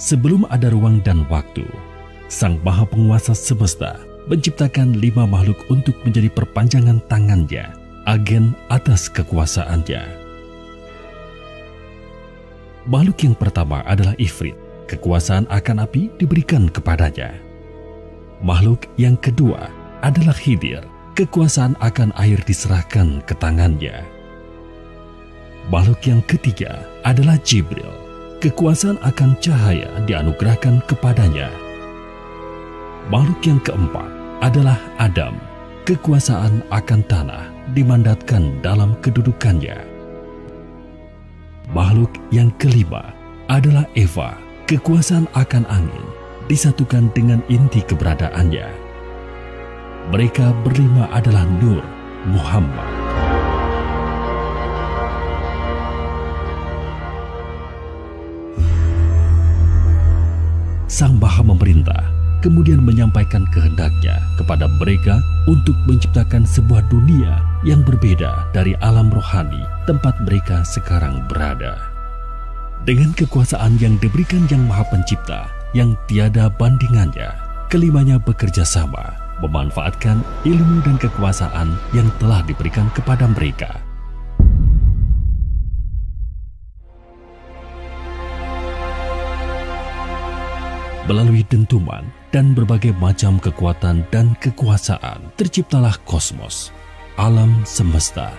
Sebelum ada ruang dan waktu, Sang Maha Penguasa semesta menciptakan 5 makhluk untuk menjadi perpanjangan tangannya, agen atas kekuasaannya. Makhluk yang pertama adalah Ifrit, kekuasaan akan api diberikan kepadanya. Makhluk yang kedua adalah Khidir, kekuasaan akan air diserahkan ke tangannya. Makhluk yang ketiga adalah Jibril, kekuasaan akan cahaya dianugerahkan kepadanya. Makhluk yang keempat adalah Adam, kekuasaan akan tanah dimandatkan dalam kedudukannya. Makhluk yang kelima adalah Eva, kekuasaan akan angin disatukan dengan inti keberadaannya. Mereka berlima adalah Nur Muhammad. Sang Maha memerintah, kemudian menyampaikan kehendaknya kepada mereka untuk menciptakan sebuah dunia yang berbeda dari alam rohani tempat mereka sekarang berada. Dengan kekuasaan yang diberikan Yang Maha Pencipta yang tiada bandingannya, kelimanya bekerja sama, memanfaatkan ilmu dan kekuasaan yang telah diberikan kepada mereka. Melalui dentuman dan berbagai macam kekuatan dan kekuasaan, terciptalah kosmos, alam semesta.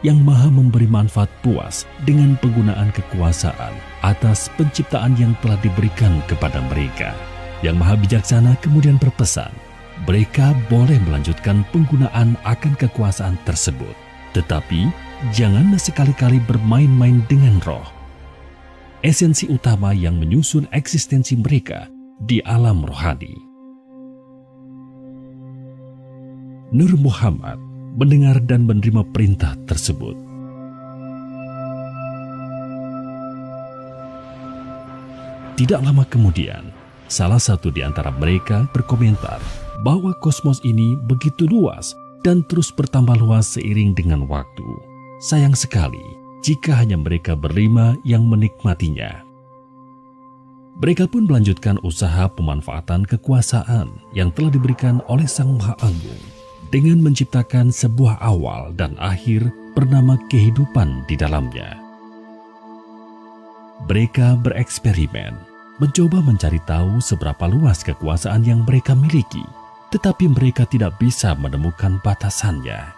Yang Maha memberi manfaat puas dengan penggunaan kekuasaan atas penciptaan yang telah diberikan kepada mereka. Yang Maha Bijaksana kemudian berpesan, mereka boleh melanjutkan penggunaan akan kekuasaan tersebut, tetapi jangan sekali-kali bermain-main dengan roh, esensi utama yang menyusun eksistensi mereka di alam rohani. Nur Muhammad mendengar dan menerima perintah tersebut. Tidak lama kemudian, salah satu di antara mereka berkomentar bahwa kosmos ini begitu luas dan terus bertambah luas seiring dengan waktu. Sayang sekali jika hanya mereka berlima yang menikmatinya. Mereka pun melanjutkan usaha pemanfaatan kekuasaan yang telah diberikan oleh Sang Maha Agung dengan menciptakan sebuah awal dan akhir bernama kehidupan di dalamnya. Mereka bereksperimen, mencoba mencari tahu seberapa luas kekuasaan yang mereka miliki, tetapi mereka tidak bisa menemukan batasannya.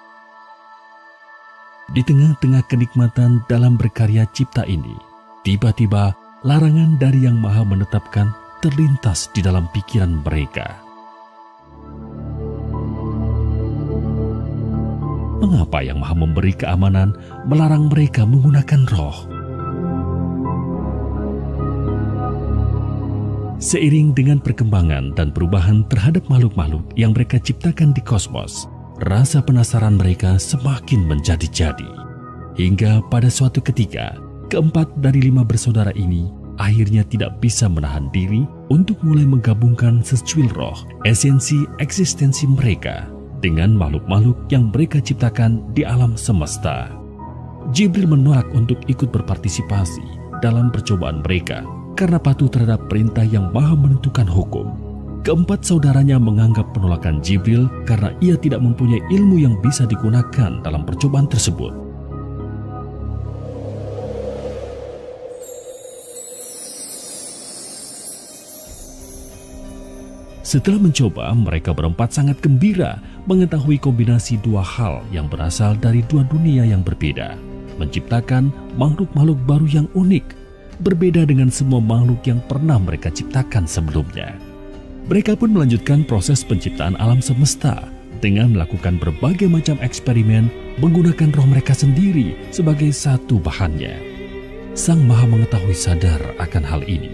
Di tengah-tengah kenikmatan dalam berkarya cipta ini, tiba-tiba larangan dari Yang Maha menetapkan terlintas di dalam pikiran mereka. Mengapa Yang Maha memberi keamanan melarang mereka menggunakan roh? Seiring dengan perkembangan dan perubahan terhadap makhluk-makhluk yang mereka ciptakan di kosmos, rasa penasaran mereka semakin menjadi-jadi. Hingga pada suatu ketika, keempat dari 5 bersaudara ini akhirnya tidak bisa menahan diri untuk mulai menggabungkan secuil roh, esensi eksistensi mereka, dengan makhluk-makhluk yang mereka ciptakan di alam semesta. Jibril menolak untuk ikut berpartisipasi dalam percobaan mereka karena patuh terhadap perintah Yang Maha menentukan hukum. Keempat saudaranya menganggap penolakan Jibril karena ia tidak mempunyai ilmu yang bisa digunakan dalam percobaan tersebut. Setelah mencoba, mereka berempat sangat gembira mengetahui kombinasi 2 hal yang berasal dari 2 dunia yang berbeda, menciptakan makhluk-makhluk baru yang unik, berbeda dengan semua makhluk yang pernah mereka ciptakan sebelumnya. Mereka pun melanjutkan proses penciptaan alam semesta dengan melakukan berbagai macam eksperimen menggunakan roh mereka sendiri sebagai satu bahannya. Sang Maha mengetahui sadar akan hal ini.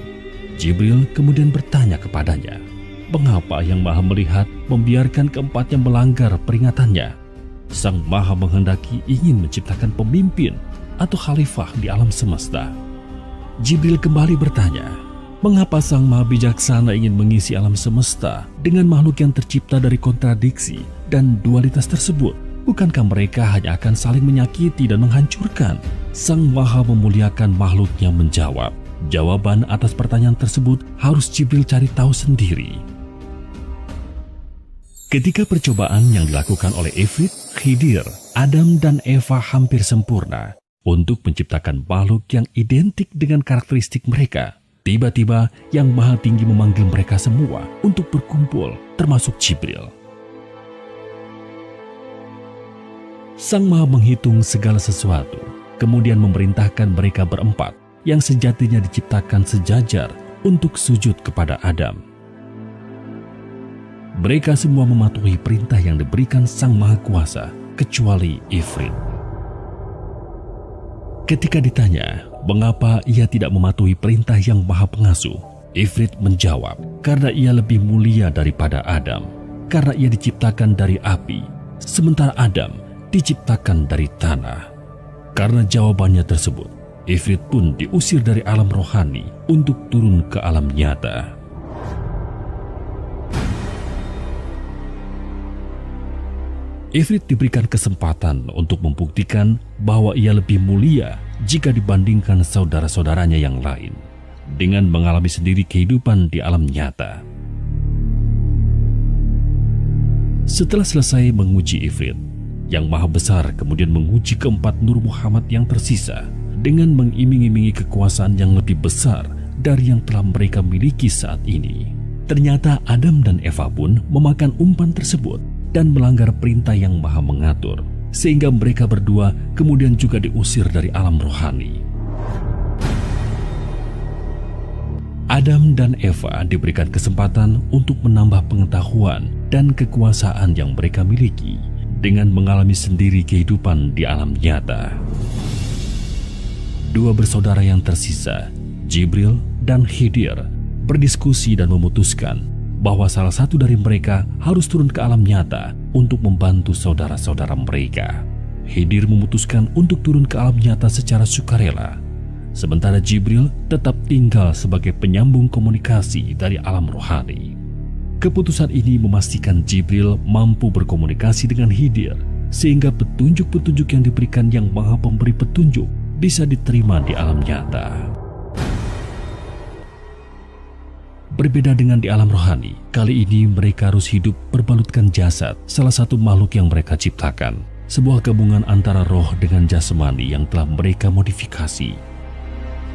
Jibril kemudian bertanya kepadanya, mengapa Yang Maha melihat membiarkan keempatnya melanggar peringatannya? Sang Maha menghendaki ingin menciptakan pemimpin atau khalifah di alam semesta. Jibril kembali bertanya, mengapa Sang Maha Bijaksana ingin mengisi alam semesta dengan makhluk yang tercipta dari kontradiksi dan dualitas tersebut? Bukankah mereka hanya akan saling menyakiti dan menghancurkan? Sang Maha Memuliakan makhluknya menjawab. Jawaban atas pertanyaan tersebut harus Jibril cari tahu sendiri. Ketika percobaan yang dilakukan oleh Ifrit, Khidir, Adam dan Eva hampir sempurna untuk menciptakan makhluk yang identik dengan karakteristik mereka, tiba-tiba Yang Maha Tinggi memanggil mereka semua untuk berkumpul, termasuk Jibril. Sang Maha menghitung segala sesuatu, kemudian memerintahkan mereka berempat yang sejatinya diciptakan sejajar untuk sujud kepada Adam. Mereka semua mematuhi perintah yang diberikan Sang Maha Kuasa, kecuali Ifrit. Ketika ditanya mengapa ia tidak mematuhi perintah Yang Maha Pengasuh, Ifrit menjawab, karena ia lebih mulia daripada Adam, karena ia diciptakan dari api, sementara Adam diciptakan dari tanah. Karena jawabannya tersebut, Ifrit pun diusir dari alam rohani untuk turun ke alam nyata. Ifrit diberikan kesempatan untuk membuktikan bahwa ia lebih mulia jika dibandingkan saudara-saudaranya yang lain, dengan mengalami sendiri kehidupan di alam nyata. Setelah selesai menguji Ifrit, Yang Maha Besar kemudian menguji keempat Nur Muhammad yang tersisa dengan mengiming-imingi kekuasaan yang lebih besar dari yang telah mereka miliki saat ini. Ternyata Adam dan Eva pun memakan umpan tersebut dan melanggar perintah Yang Maha Mengatur, sehingga mereka berdua kemudian juga diusir dari alam rohani. Adam dan Eva diberikan kesempatan untuk menambah pengetahuan dan kekuasaan yang mereka miliki dengan mengalami sendiri kehidupan di alam nyata. Dua bersaudara yang tersisa, Jibril dan Khidir, berdiskusi dan memutuskan bahwa salah satu dari mereka harus turun ke alam nyata untuk membantu saudara-saudara mereka. Khidir memutuskan untuk turun ke alam nyata secara sukarela, sementara Jibril tetap tinggal sebagai penyambung komunikasi dari alam rohani. Keputusan ini memastikan Jibril mampu berkomunikasi dengan Khidir, sehingga petunjuk-petunjuk yang diberikan Yang Maha Pemberi Petunjuk bisa diterima di alam nyata. Berbeda dengan di alam rohani, kali ini mereka harus hidup berbalutkan jasad salah satu makhluk yang mereka ciptakan, sebuah gabungan antara roh dengan jasmani yang telah mereka modifikasi.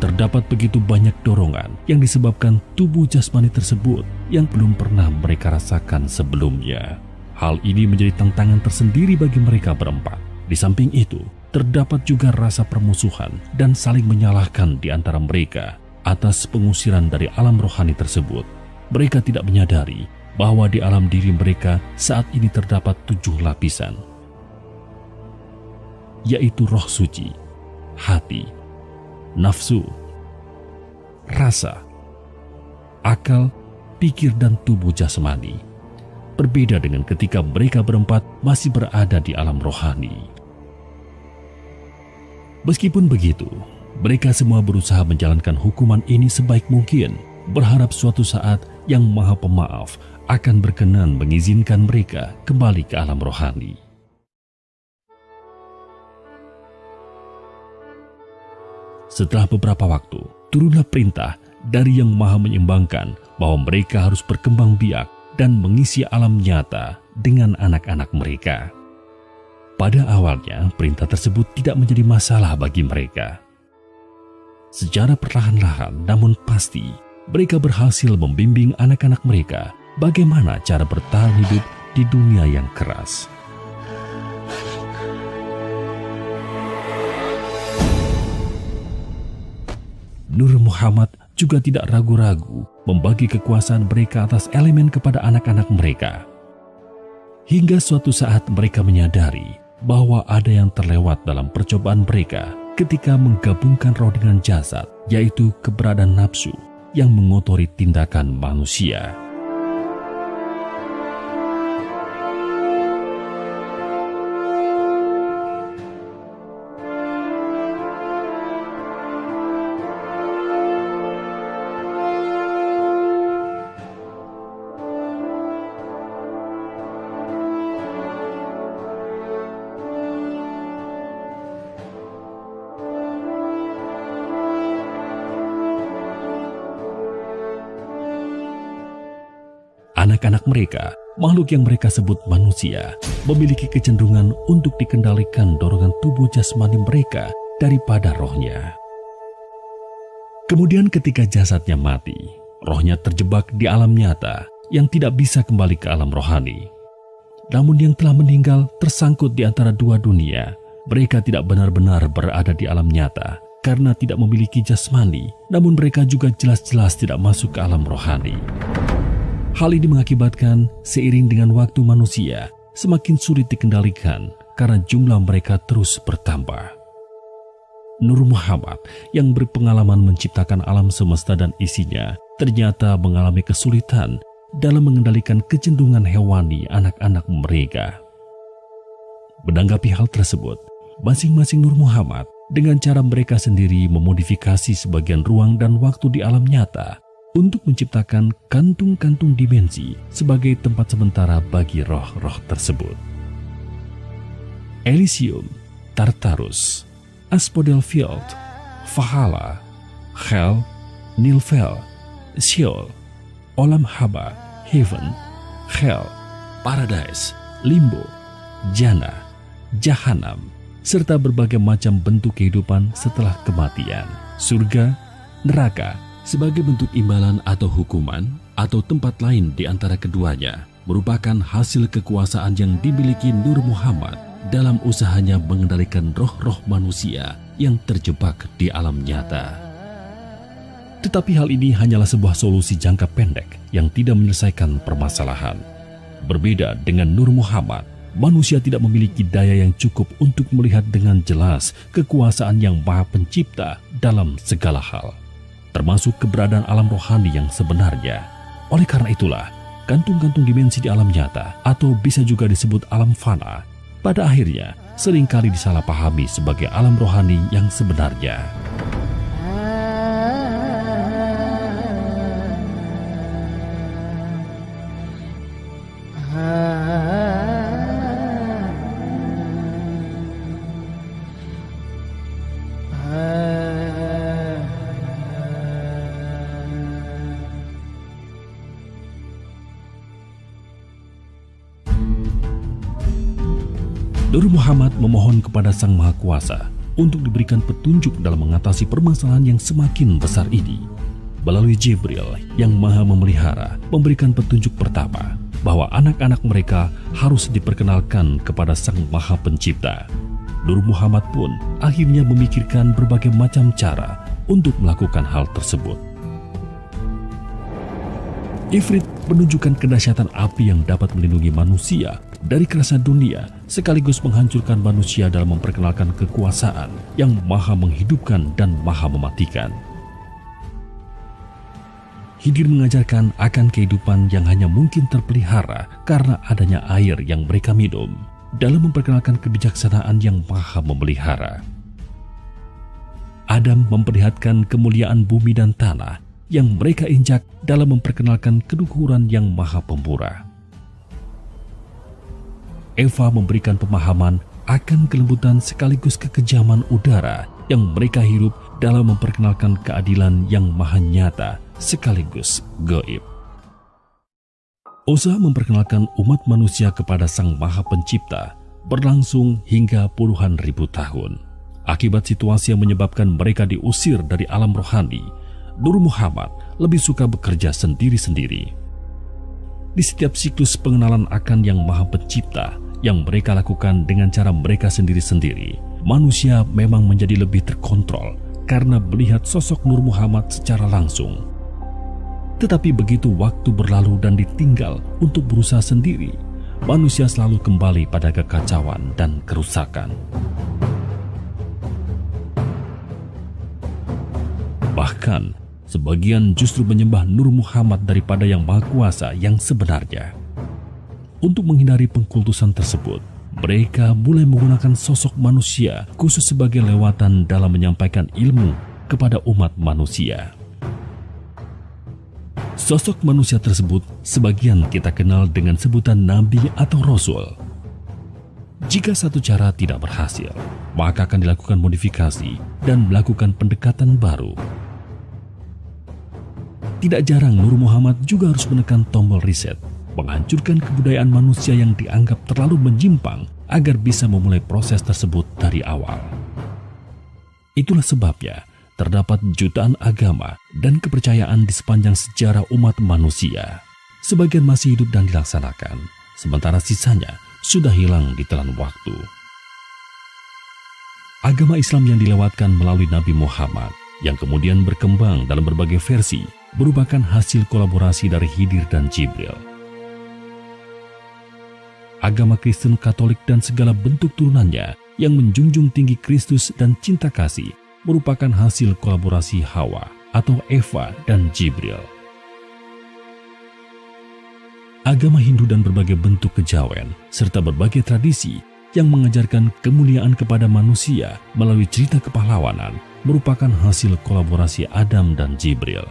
Terdapat begitu banyak dorongan yang disebabkan tubuh jasmani tersebut yang belum pernah mereka rasakan sebelumnya. Hal ini menjadi tantangan tersendiri bagi mereka berempat. Di samping itu, terdapat juga rasa permusuhan dan saling menyalahkan di antara mereka atas pengusiran dari alam rohani tersebut. Mereka tidak menyadari bahwa di alam diri mereka saat ini terdapat 7 lapisan, yaitu roh suci, hati, nafsu, rasa, akal, pikir, dan tubuh jasmani. Berbeda dengan ketika mereka berempat masih berada di alam rohani. Meskipun begitu, mereka semua berusaha menjalankan hukuman ini sebaik mungkin, berharap suatu saat Yang Maha Pemaaf akan berkenan mengizinkan mereka kembali ke alam rohani. Setelah beberapa waktu, turunlah perintah dari Yang Maha Menyeimbangkan bahwa mereka harus berkembang biak dan mengisi alam nyata dengan anak-anak mereka. Pada awalnya, perintah tersebut tidak menjadi masalah bagi mereka. Secara perlahan-lahan namun pasti, mereka berhasil membimbing anak-anak mereka bagaimana cara bertahan hidup di dunia yang keras. Nur Muhammad juga tidak ragu-ragu membagi kekuasaan mereka atas elemen kepada anak-anak mereka. Hingga suatu saat mereka menyadari bahwa ada yang terlewat dalam percobaan mereka ketika menggabungkan roh dengan jasad, yaitu keberadaan nafsu yang mengotori tindakan manusia. Anak-anak mereka, makhluk yang mereka sebut manusia, memiliki kecenderungan untuk dikendalikan dorongan tubuh jasmani mereka daripada rohnya. Kemudian ketika jasadnya mati, rohnya terjebak di alam nyata yang tidak bisa kembali ke alam rohani. Namun yang telah meninggal tersangkut di antara dua dunia. Mereka tidak benar-benar berada di alam nyata karena tidak memiliki jasmani, namun mereka juga jelas-jelas tidak masuk ke alam rohani. Hal ini mengakibatkan seiring dengan waktu manusia semakin sulit dikendalikan karena jumlah mereka terus bertambah. Nur Muhammad yang berpengalaman menciptakan alam semesta dan isinya ternyata mengalami kesulitan dalam mengendalikan kecenderungan hewani anak-anak mereka. Menanggapi hal tersebut, masing-masing Nur Muhammad dengan cara mereka sendiri memodifikasi sebagian ruang dan waktu di alam nyata untuk menciptakan kantung-kantung dimensi sebagai tempat sementara bagi roh-roh tersebut. Elysium, Tartarus, Asphodel Field, Valhalla, Hell, Nilfgaard, Sheol, Olam Haba, Heaven, Hell, Paradise, Limbo, Jannah, Jahanam, serta berbagai macam bentuk kehidupan setelah kematian, surga, neraka, sebagai bentuk imbalan atau hukuman, atau tempat lain di antara keduanya, merupakan hasil kekuasaan yang dimiliki Nur Muhammad dalam usahanya mengendalikan roh-roh manusia yang terjebak di alam nyata. Tetapi hal ini hanyalah sebuah solusi jangka pendek yang tidak menyelesaikan permasalahan. Berbeda dengan Nur Muhammad, manusia tidak memiliki daya yang cukup untuk melihat dengan jelas kekuasaan yang Maha Pencipta dalam segala hal, termasuk keberadaan alam rohani yang sebenarnya. Oleh karena itulah, kantung-kantung dimensi di alam nyata, atau bisa juga disebut alam fana, pada akhirnya seringkali disalahpahami sebagai alam rohani yang sebenarnya. Nur Muhammad memohon kepada Sang Maha Kuasa untuk diberikan petunjuk dalam mengatasi permasalahan yang semakin besar ini. Melalui Jibril yang Maha Memelihara memberikan petunjuk pertama bahwa anak-anak mereka harus diperkenalkan kepada Sang Maha Pencipta. Nur Muhammad pun akhirnya memikirkan berbagai macam cara untuk melakukan hal tersebut. Ifrit menunjukkan kedahsyatan api yang dapat melindungi manusia dari kerasa dunia, sekaligus menghancurkan manusia dalam memperkenalkan kekuasaan yang maha menghidupkan dan maha mematikan. Khidir mengajarkan akan kehidupan yang hanya mungkin terpelihara karena adanya air yang mereka minum, dalam memperkenalkan kebijaksanaan yang maha memelihara. Adam memperlihatkan kemuliaan bumi dan tanah yang mereka injak dalam memperkenalkan keluhuran yang maha pemurah. Eva memberikan pemahaman akan kelembutan sekaligus kekejaman udara yang mereka hirup dalam memperkenalkan keadilan yang maha nyata sekaligus gaib. Usaha memperkenalkan umat manusia kepada Sang Maha Pencipta berlangsung hingga puluhan ribu tahun. Akibat situasi yang menyebabkan mereka diusir dari alam rohani, Nur Muhammad lebih suka bekerja sendiri-sendiri. Di setiap siklus pengenalan akan Yang Maha Pencipta yang mereka lakukan dengan cara mereka sendiri-sendiri, manusia memang menjadi lebih terkontrol karena melihat sosok Nur Muhammad secara langsung. Tetapi begitu waktu berlalu dan ditinggal untuk berusaha sendiri, manusia selalu kembali pada kekacauan dan kerusakan. Bahkan, sebagian justru menyembah Nur Muhammad daripada Yang Maha Kuasa yang sebenarnya. Untuk menghindari pengkultusan tersebut, mereka mulai menggunakan sosok manusia khusus sebagai lewatan dalam menyampaikan ilmu kepada umat manusia. Sosok manusia tersebut sebagian kita kenal dengan sebutan Nabi atau Rasul. Jika satu cara tidak berhasil, maka akan dilakukan modifikasi dan melakukan pendekatan baru. Tidak jarang Nur Muhammad juga harus menekan tombol reset menghancurkan kebudayaan manusia yang dianggap terlalu menyimpang agar bisa memulai proses tersebut dari awal. Itulah sebabnya terdapat jutaan agama dan kepercayaan di sepanjang sejarah umat manusia. Sebagian masih hidup dan dilaksanakan, sementara sisanya sudah hilang di telan waktu. Agama Islam yang dilewatkan melalui Nabi Muhammad, yang kemudian berkembang dalam berbagai versi, merupakan hasil kolaborasi dari Khidir dan Jibril. Agama Kristen, Katolik, dan segala bentuk turunannya yang menjunjung tinggi Kristus dan cinta kasih merupakan hasil kolaborasi Hawa atau Eva dan Jibril. Agama Hindu dan berbagai bentuk kejawen serta berbagai tradisi yang mengajarkan kemuliaan kepada manusia melalui cerita kepahlawanan merupakan hasil kolaborasi Adam dan Jibril.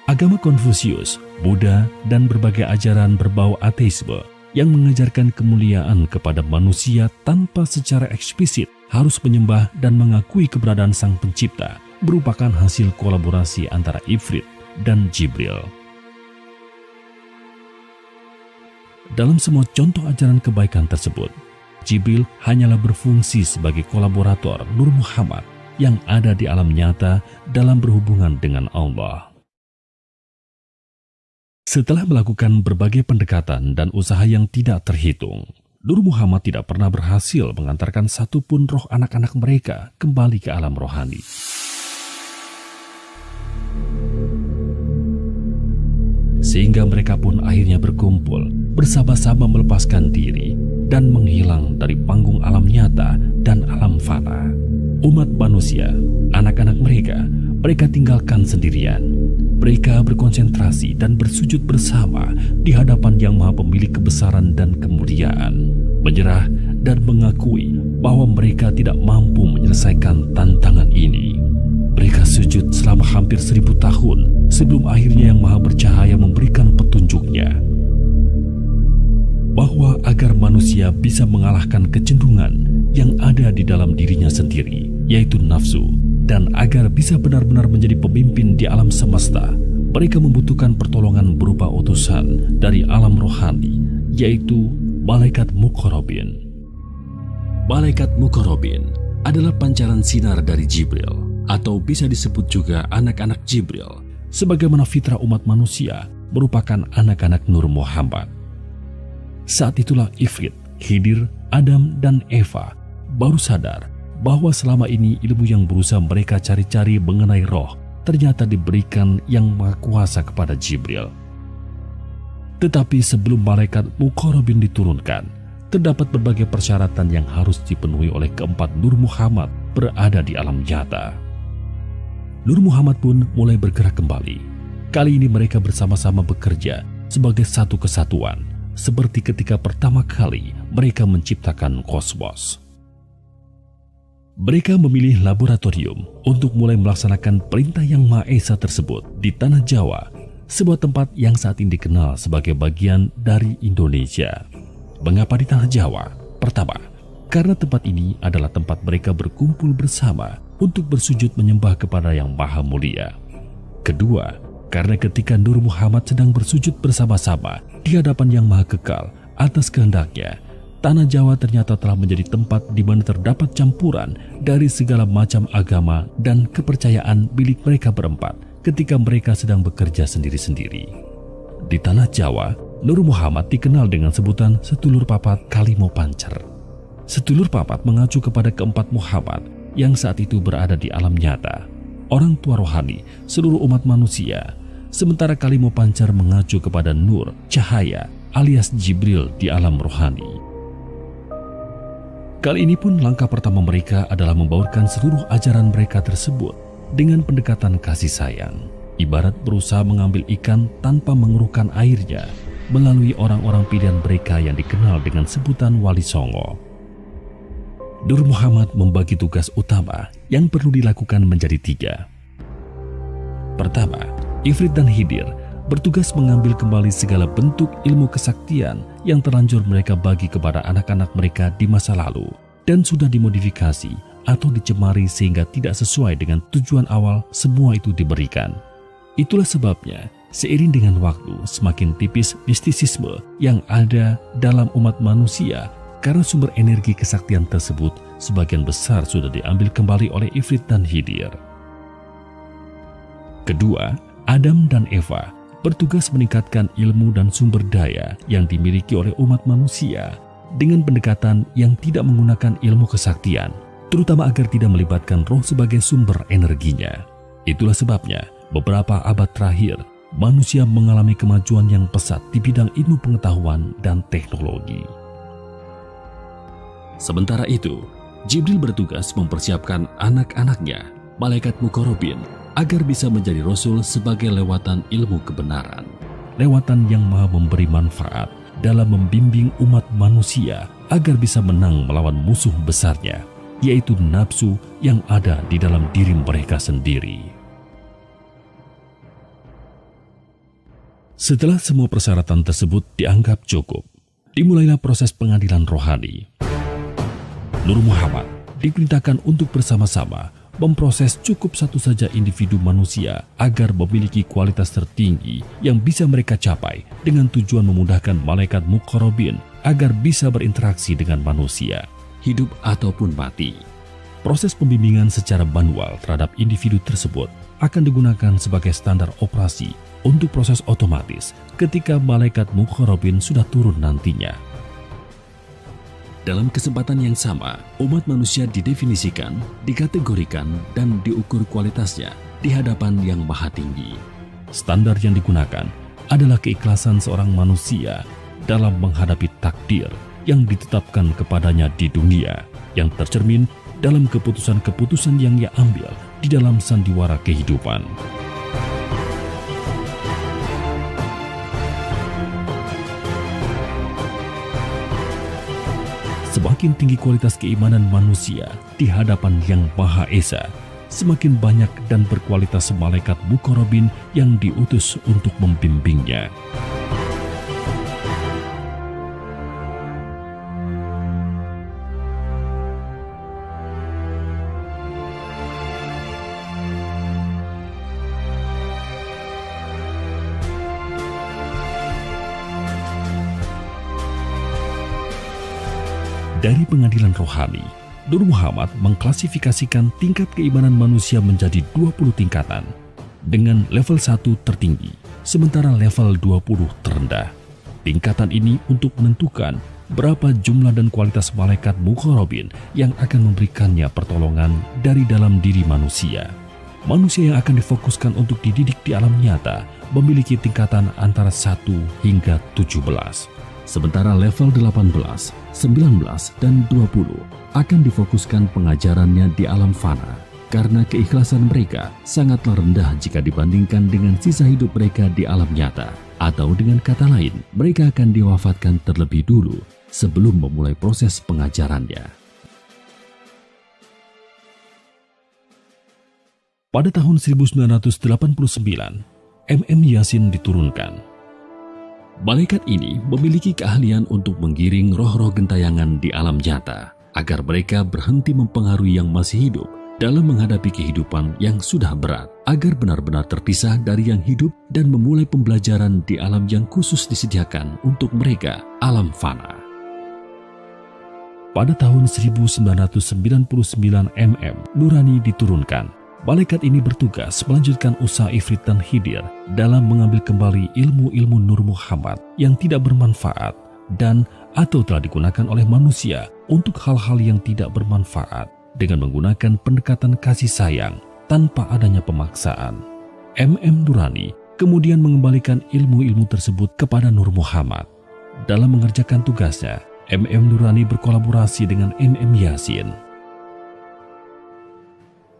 Agama Konfusius, Buddha, dan berbagai ajaran berbau ateisme yang mengajarkan kemuliaan kepada manusia tanpa secara eksplisit harus menyembah dan mengakui keberadaan Sang Pencipta merupakan hasil kolaborasi antara Ifrit dan Jibril. Dalam semua contoh ajaran kebaikan tersebut, Jibril hanyalah berfungsi sebagai kolaborator Nur Muhammad yang ada di alam nyata dalam berhubungan dengan Allah. Setelah melakukan berbagai pendekatan dan usaha yang tidak terhitung, Nur Muhammad tidak pernah berhasil mengantarkan satupun roh anak-anak mereka kembali ke alam rohani. Sehingga mereka pun akhirnya berkumpul, bersama-sama melepaskan diri dan menghilang dari panggung alam nyata dan alam fana. Umat manusia, anak-anak mereka tinggalkan sendirian. Mereka berkonsentrasi dan bersujud bersama di hadapan Yang Maha Pemilik kebesaran dan kemuliaan, menyerah dan mengakui bahwa mereka tidak mampu menyelesaikan tantangan ini. Mereka sujud selama hampir 1000 tahun sebelum akhirnya Yang Maha Bercahaya memberikan petunjuknya. Bahwa agar manusia bisa mengalahkan kecenderungan yang ada di dalam dirinya sendiri, yaitu nafsu, dan agar bisa benar-benar menjadi pemimpin di alam semesta, mereka membutuhkan pertolongan berupa utusan dari alam rohani, yaitu Malaikat Muqarrabin. Malaikat Muqarrabin adalah pancaran sinar dari Jibril, atau bisa disebut juga anak-anak Jibril, sebagaimana fitrah umat manusia merupakan anak-anak Nur Muhammad. Saat itulah Ifrit, Khidir, Adam, dan Eva baru sadar bahwa selama ini ilmu yang berusaha mereka cari-cari mengenai roh ternyata diberikan Yang Maha Kuasa kepada Jibril. Tetapi sebelum Malaikat Muqarrabin diturunkan, terdapat berbagai persyaratan yang harus dipenuhi oleh keempat Nur Muhammad berada di alam nyata. Nur Muhammad pun mulai bergerak kembali. Kali ini mereka bersama-sama bekerja sebagai satu kesatuan, seperti ketika pertama kali mereka menciptakan kosmos. Mereka memilih laboratorium untuk mulai melaksanakan perintah Yang Maha Esa tersebut di Tanah Jawa, sebuah tempat yang saat ini dikenal sebagai bagian dari Indonesia. Mengapa di Tanah Jawa? Pertama, karena tempat ini adalah tempat mereka berkumpul bersama untuk bersujud menyembah kepada Yang Maha Mulia. Kedua, karena ketika Nur Muhammad sedang bersujud bersama-sama di hadapan Yang Maha Kekal atas kehendaknya, Tanah Jawa ternyata telah menjadi tempat di mana terdapat campuran dari segala macam agama dan kepercayaan milik mereka berempat ketika mereka sedang bekerja sendiri-sendiri. Di Tanah Jawa, Nur Muhammad dikenal dengan sebutan Sedulur Papat Kalimo Pancer. Sedulur Papat mengacu kepada keempat Muhammad yang saat itu berada di alam nyata, orang tua rohani seluruh umat manusia, sementara Kalimo Pancer mengacu kepada Nur, cahaya, alias Jibril di alam rohani. Kali ini pun langkah pertama mereka adalah membaurkan seluruh ajaran mereka tersebut dengan pendekatan kasih sayang, ibarat berusaha mengambil ikan tanpa mengeruhkan airnya melalui orang-orang pilihan mereka yang dikenal dengan sebutan Wali Songo. Nur Muhammad membagi tugas utama yang perlu dilakukan menjadi 3. Pertama, Ifrit dan Khidir bertugas mengambil kembali segala bentuk ilmu kesaktian yang terlanjur mereka bagi kepada anak-anak mereka di masa lalu dan sudah dimodifikasi atau dicemari sehingga tidak sesuai dengan tujuan awal semua itu diberikan. Itulah sebabnya Seiring dengan waktu, semakin tipis mistisisme yang ada dalam umat manusia karena sumber energi kesaktian tersebut sebagian besar sudah diambil kembali oleh Ifrit dan Hidir. Kedua, Adam dan Eva bertugas meningkatkan ilmu dan sumber daya yang dimiliki oleh umat manusia dengan pendekatan yang tidak menggunakan ilmu kesaktian, terutama agar tidak melibatkan roh sebagai sumber energinya. Itulah sebabnya beberapa abad terakhir manusia mengalami kemajuan yang pesat di bidang ilmu pengetahuan dan teknologi. Sementara itu, Jibril bertugas mempersiapkan anak-anaknya, malaikat Muqarrabin, agar bisa menjadi rasul sebagai lewatan ilmu kebenaran. Lewatan yang maha memberi manfaat dalam membimbing umat manusia agar bisa menang melawan musuh besarnya, yaitu nafsu yang ada di dalam diri mereka sendiri. Setelah semua persyaratan tersebut dianggap cukup, dimulailah proses pengadilan rohani. Nur Muhammad diperintahkan untuk bersama-sama memproses cukup satu saja individu manusia agar memiliki kualitas tertinggi yang bisa mereka capai dengan tujuan memudahkan malaikat Muqarrabin agar bisa berinteraksi dengan manusia, hidup ataupun mati. Proses pembimbingan secara manual terhadap individu tersebut akan digunakan sebagai standar operasi untuk proses otomatis ketika malaikat Muqarrabin sudah turun nantinya. Dalam kesempatan yang sama, umat manusia didefinisikan, dikategorikan, dan diukur kualitasnya di hadapan yang maha tinggi. Standar yang digunakan adalah keikhlasan seorang manusia dalam menghadapi takdir yang ditetapkan kepadanya di dunia, yang tercermin dalam keputusan-keputusan yang ia ambil di dalam sandiwara kehidupan. Semakin tinggi kualitas keimanan manusia di hadapan Yang Maha Esa, semakin banyak dan berkualitas malaikat Muqarrabin yang diutus untuk membimbingnya. Dari pengadilan rohani, Nur Muhammad mengklasifikasikan tingkat keimanan manusia menjadi 20 tingkatan dengan level 1 tertinggi, sementara level 20 terendah. Tingkatan ini untuk menentukan berapa jumlah dan kualitas malaikat Muqarrabin yang akan memberikannya pertolongan dari dalam diri manusia. Manusia yang akan difokuskan untuk dididik di alam nyata memiliki tingkatan antara 1 hingga 17. Sementara level 18, 19, dan 20 akan difokuskan pengajarannya di alam fana karena keikhlasan mereka sangatlah rendah jika dibandingkan dengan sisa hidup mereka di alam nyata. Atau dengan kata lain, mereka akan diwafatkan terlebih dulu sebelum memulai proses pengajarannya. Pada tahun 1989, MM Yasin diturunkan. Malaikat ini memiliki keahlian untuk menggiring roh-roh gentayangan di alam nyata agar mereka berhenti mempengaruhi yang masih hidup dalam menghadapi kehidupan yang sudah berat, agar benar-benar terpisah dari yang hidup dan memulai pembelajaran di alam yang khusus disediakan untuk mereka, alam fana. Pada tahun 1999 MM Nurani diturunkan. Malaikat ini bertugas melanjutkan usaha Ifrit dan Hidir dalam mengambil kembali ilmu-ilmu Nur Muhammad yang tidak bermanfaat dan atau telah digunakan oleh manusia untuk hal-hal yang tidak bermanfaat dengan menggunakan pendekatan kasih sayang tanpa adanya pemaksaan. MM Nurani kemudian mengembalikan ilmu-ilmu tersebut kepada Nur Muhammad. Dalam mengerjakan tugasnya, MM Nurani berkolaborasi dengan MM Yasin.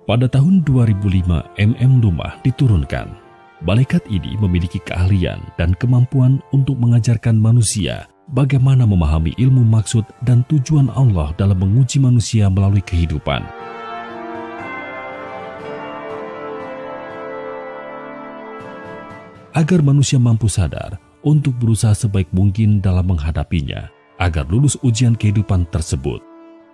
Pada tahun 2005, MM Lumah diturunkan. Malaikat ini memiliki keahlian dan kemampuan untuk mengajarkan manusia bagaimana memahami ilmu maksud dan tujuan Allah dalam menguji manusia melalui kehidupan. Agar manusia mampu sadar untuk berusaha sebaik mungkin dalam menghadapinya, agar lulus ujian kehidupan tersebut.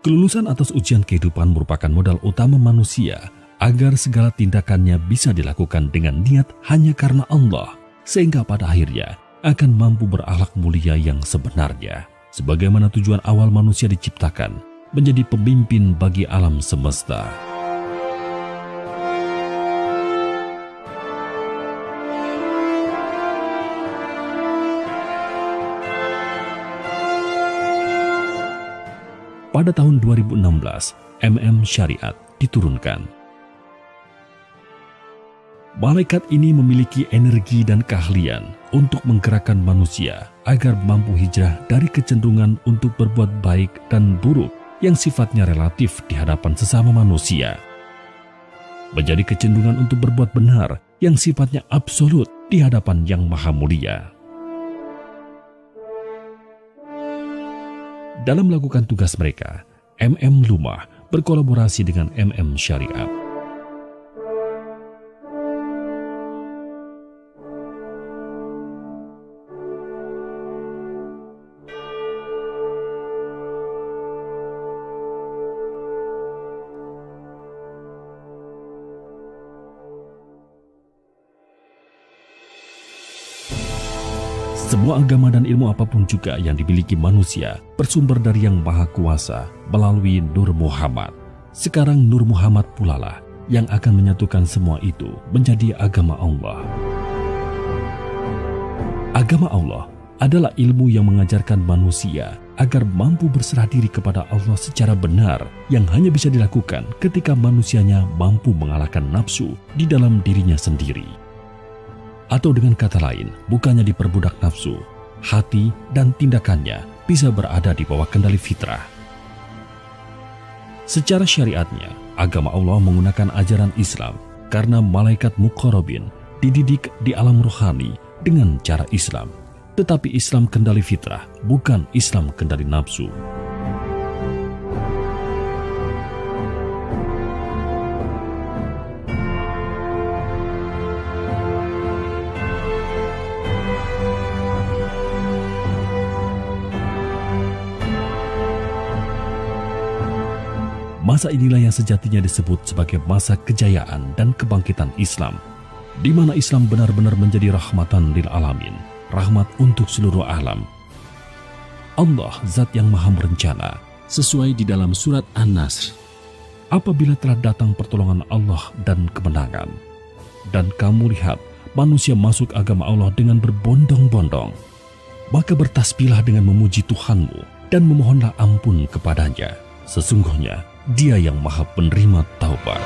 Kelulusan atas ujian kehidupan merupakan modal utama manusia agar segala tindakannya bisa dilakukan dengan niat hanya karena Allah, sehingga pada akhirnya akan mampu berakhlak mulia yang sebenarnya, sebagaimana tujuan awal manusia diciptakan, menjadi pemimpin bagi alam semesta. Pada tahun 2016, Syariat diturunkan. Malaikat ini memiliki energi dan keahlian untuk menggerakkan manusia agar mampu hijrah dari kecenderungan untuk berbuat baik dan buruk yang sifatnya relatif di hadapan sesama manusia, menjadi kecenderungan untuk berbuat benar yang sifatnya absolut di hadapan Yang Maha Mulia. Dalam melakukan tugas mereka, Lumah berkolaborasi dengan Syariat. Semua agama dan ilmu apapun juga yang dimiliki manusia bersumber dari Yang Maha Kuasa melalui Nur Muhammad. Sekarang Nur Muhammad pula lah yang akan menyatukan semua itu menjadi agama Allah. Agama Allah adalah ilmu yang mengajarkan manusia agar mampu berserah diri kepada Allah secara benar, yang hanya bisa dilakukan ketika manusianya mampu mengalahkan nafsu di dalam dirinya sendiri. Atau dengan kata lain, bukannya diperbudak nafsu, hati dan tindakannya bisa berada di bawah kendali fitrah. Secara syariatnya, agama Allah menggunakan ajaran Islam karena malaikat muqarrabin dididik di alam rohani dengan cara Islam. Tetapi Islam kendali fitrah, bukan Islam kendali nafsu. Masa inilah yang sejatinya disebut sebagai masa kejayaan dan kebangkitan Islam, di mana Islam benar-benar menjadi rahmatan lil alamin, rahmat untuk seluruh alam. Allah Zat yang Maha Merencana, sesuai di dalam surat An-Nasr, apabila telah datang pertolongan Allah dan kemenangan, dan kamu lihat manusia masuk agama Allah dengan berbondong-bondong, maka bertasbihlah dengan memuji Tuhanmu dan memohonlah ampun kepadanya. Sesungguhnya Dia yang Maha Penerima Taubat.